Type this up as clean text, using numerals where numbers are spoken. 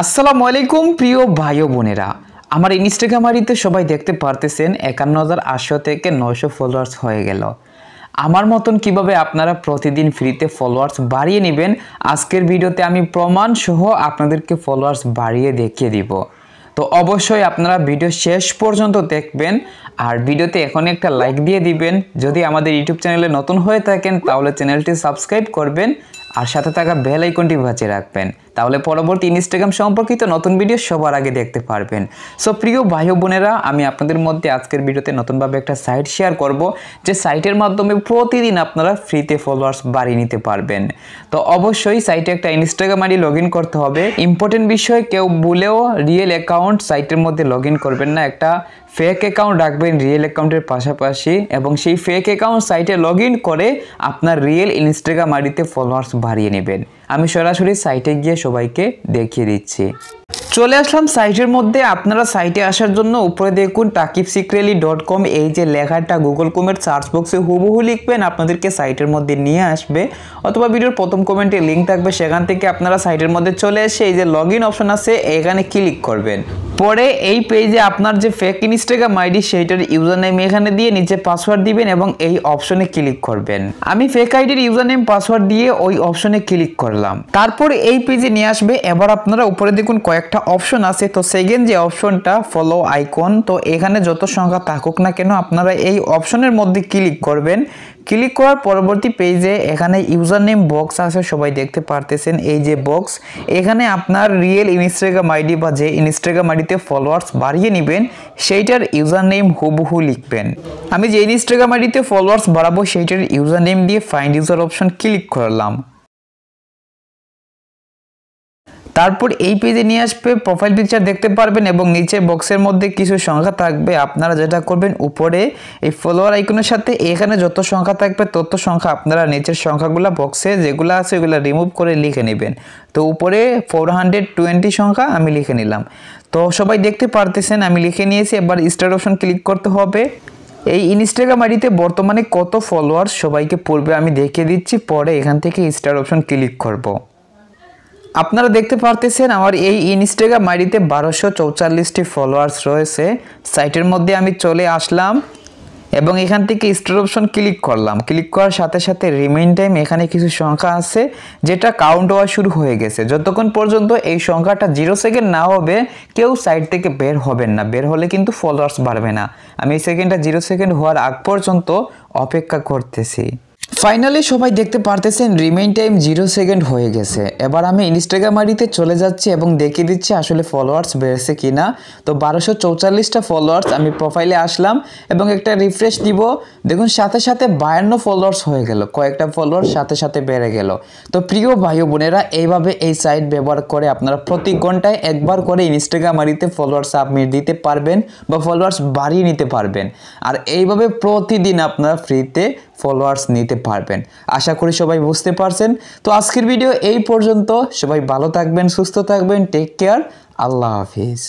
আসসালামু আলাইকুম প্রিয় ভাই ও বোনেরা, আমার ইনস্টাগ্রাম আইডিতে সবাই দেখতে পারতেছেন ৫১,৮০০ থেকে ৯০০ ফলোয়ার্স হয়ে গেল। আমার মতন কিভাবে আপনারা প্রতিদিন ফ্রিতে ফলোয়ার্স বাড়িয়ে নেবেন, আজকের ভিডিওতে আমি প্রমাণ সহ আপনাদেরকে ফলোয়ার্স বাড়িয়ে দেখিয়ে দিব। তো অবশ্যই আপনারা ভিডিও শেষ পর্যন্ত দেখবেন আর ভিডিওতে এখন একটা লাইক দিয়ে দিবেন। যদি আমাদের ইউটিউব চ্যানেলে নতুন হয়ে থাকেন তাহলে চ্যানেলটি সাবস্ক্রাইব করবেন আর সাথে থাকা বেল আইকনটি বাজিয়ে রাখবেন, তাহলে পরবর্তী ইনস্টাগ্রাম সম্পর্কিত নতুন ভিডিও সবার আগে দেখতে পারবেন। সো প্রিয় ভাই ও বোনেরা, আমি আপনাদের মধ্যে আজকের ভিডিওতে নতুনভাবে একটা সাইট শেয়ার করব, যে সাইটের মাধ্যমে প্রতিদিন আপনারা ফ্রিতে ফলোয়ার্স বাড়িয়ে নিতে পারবেন। তো অবশ্যই সাইটে একটা ইনস্টাগ্রাম আইডি লগ ইন করতে হবে। ইম্পর্টেন্ট বিষয়, কেউ ভুলেও রিয়েল অ্যাকাউন্ট সাইটের মধ্যে লগ ইন করবেন না, একটা ফেক অ্যাকাউন্ট রাখবেন রিয়েল অ্যাকাউন্টের পাশাপাশি, এবং সেই ফেক অ্যাকাউন্ট সাইটে লগ ইন করে আপনার রিয়েল ইনস্টাগ্রাম আইডিতে ফলোয়ার্স বাড়িয়ে নেবেন। আমি সরাসরি সাইটে গিয়ে সবাইকে দেখিয়ে দিচ্ছি। চলে আসলাম সাইটের মধ্যে। আপনারা সাইটে আসার জন্য উপরে দেখুন takibsecretly.com, এই যে লেখাটা গুগল ক্রোমের সার্চ বক্সে হুবহু লিখবেন, আপনাদেরকে সাইটের মধ্যে নিয়ে আসবে। অথবা ভিডিওর প্রথম কমেন্টে লিঙ্ক থাকবে, সেখান থেকে আপনারা সাইটের মধ্যে চলে এসে এই যে লগ ইন অপশন আছে এখানে ক্লিক করবেন। পরে এই পেজে আপনার যে ফেক ইনস্টাগ্রাম আইডি সেইটার ইউজার নেম এখানে দিয়ে নিচে পাসওয়ার্ড দিবেন এবং এই অপশনে ক্লিক করবেন। আমি ফেক আইডির ইউজার নেম পাসওয়ার্ড দিয়ে ওই অপশনে ক্লিক করলাম। তারপরে এই পেজে নিয়ে আসবে। এবার আপনারা উপরে দেখুন কয়েকটা অপশন আছে। তো সেকেন্ড যে অপশনটা ফলো আইকন, তো এখানে যত সংখ্যা থাকুক না কেন আপনারা এই অপশনের মধ্যে ক্লিক করবেন। ক্লিক করার পরবর্তী পেজে এখানে ইউজার নেম বক্স আছে, সবাই দেখতে পারতেছেন এই যে বক্স, এখানে আপনার রিয়েল ইনস্টাগ্রাম আইডি বা যে ইনস্টাগ্রাম আইডিতে ফলোয়ার্স বাড়িয়ে নেবেন সেইটার ইউজার নেম হুবহু লিখবেন। আমি যে ইনস্টাগ্রাম আইডিতে ফলোয়ার্স বাড়াবো সেইটার ইউজার নেম দিয়ে ফাইন্ড ইউজার অপশন ক্লিক করলাম। তারপর এই পেজে নিয়ে আসবে, প্রোফাইল পিকচার দেখতে পারবেন এবং নিচে বক্সের মধ্যে কিছু সংখ্যা থাকবে। আপনারা যেটা করবেন, উপরে এই ফলোয়ার আইকনের সাথে এখানে যত সংখ্যা থাকবে তত সংখ্যা আপনারা নিচের সংখ্যাগুলো বক্সে যেগুলো আছে ওগুলো রিমুভ করে লিখে নেবেন। তো উপরে 420 সংখ্যা আমি লিখে নিলাম। তো সবাই দেখতে পারতেছেন আমি লিখে নিয়েছি। এবার স্টার্ট অপশন ক্লিক করতে হবে। এই ইনস্টাগ্রাম আইডিতে বর্তমানে কত ফলোয়ার্স সবাইকে পূর্বে আমি দেখিয়ে দিচ্ছি, পরে এখান থেকে স্টার্ট অপশন ক্লিক করব। আপনারা দেখতে পারতেছেন আমার এই ইনস্টাগ্রাম আইডিতে 1244টি ফলোয়ার্স রয়েছে। সাইটের মধ্যে আমি চলে আসলাম এবং এখান থেকে স্টার অপশন ক্লিক করলাম। ক্লিক করার সাথে সাথে রিমেইন টাইম এখানে কিছু সংখ্যা আছে যেটা কাউন্ট হওয়া শুরু হয়ে গেছে। যতক্ষণ পর্যন্ত এই সংখ্যাটা 0 সেকেন্ড না হবে কেউ সাইট থেকে বের হবেন না, বের হলে কিন্তু ফলোয়ার্স বাড়বে না। আমি এই সেকেন্ডটা 0 সেকেন্ড হওয়ার আগ পর্যন্ত অপেক্ষা করতেছি। ফাইনালি সবাই দেখতে পারতেছেন রিমেইন টাইম 0 সেকেন্ড হয়ে গেছে। এবার আমি ইনস্টাগ্রাম আইডিতে চলে যাচ্ছি এবং দেখিয়ে দিচ্ছি আসলে ফলোয়ার্স বেড়েছে কিনা। তো 1244টা ফলোয়ার্স, আমি প্রোফাইলে আসলাম এবং একটা রিফ্রেশ দিব। দেখুন সাথে সাথে 52 ফলোয়ার্স হয়ে গেল, কয়েকটা ফলোয়ার্স সাথে সাথে বেড়ে গেল। তো প্রিয় ভাই ও বোনেরা, এইভাবে এই সাইট ব্যবহার করে আপনারা প্রতি ঘন্টায় একবার করে ইনস্টাগ্রাম আইডিতে ফলোয়ার্স আপনি দিতে পারবেন বা ফলোয়ার্স বাড়িয়ে নিতে পারবেন। আর এইভাবে প্রতিদিন আপনারা ফ্রিতে ফলোয়ার্স নিতে পারবেন। আশা করি সবাই বুঝতে পারছেন। তো আজকের ভিডিও এই পর্যন্ত। সবাই ভালো থাকবেন, সুস্থ থাকবেন, টেক কেয়ার, আল্লাহ হাফিজ।